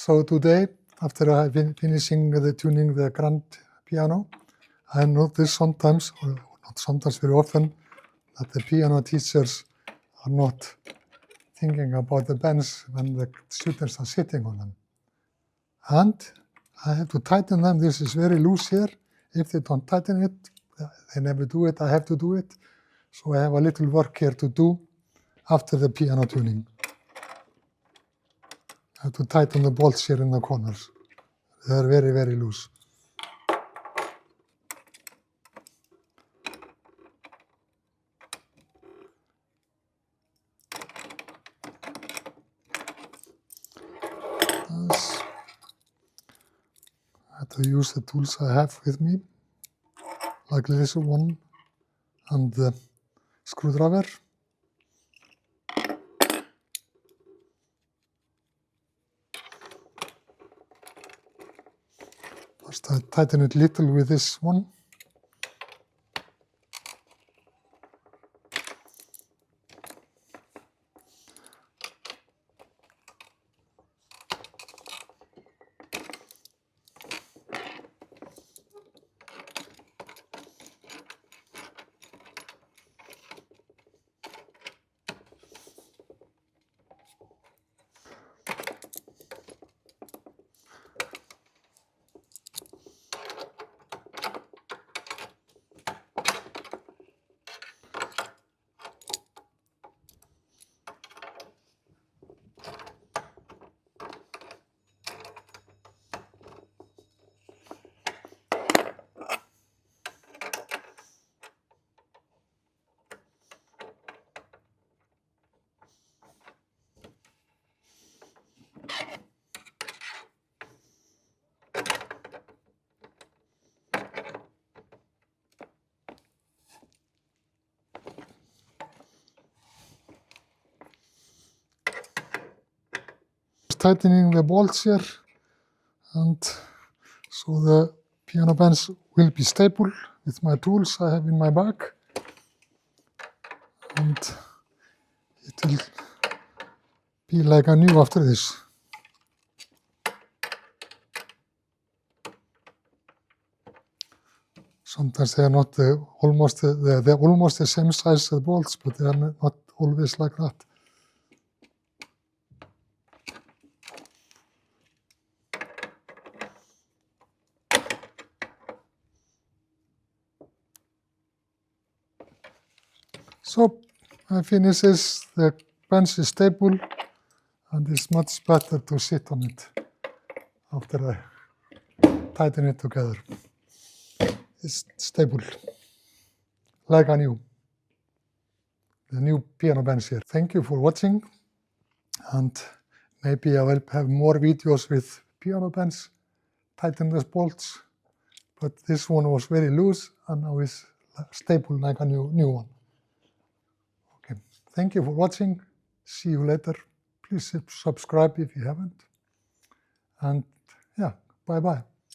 So today, after I've been finishing tuning the grand piano, I notice sometimes, or not sometimes, very often, that the piano teachers are not thinking about the bench when the students are sitting on them. And I have to tighten them. This is very loose here. If they don't tighten it, they never do it. I have to do it. So I have a little work here to do after the piano tuning. I have to tighten the bolts here in the corners. They are very, very loose. Yes. I have to use the tools I have with me, like this one and the screwdriver. First I tighten it little with this one. Tightening the bolts here, and so the piano bench will be stable with my tools I have in my bag, and it will be like a new after this. Sometimes they are not almost the same size as the bolts, but they are not always like that. So I finish this. The bench is stable, and it's much better to sit on it after I tighten it together. It's stable, like the new piano bench here. Thank you for watching, and maybe I will have more videos with piano bench, tighten the bolts, but this one was very loose and now it's stable like a new one. Okay, thank you for watching. See you later. Please subscribe if you haven't. And yeah, bye-bye.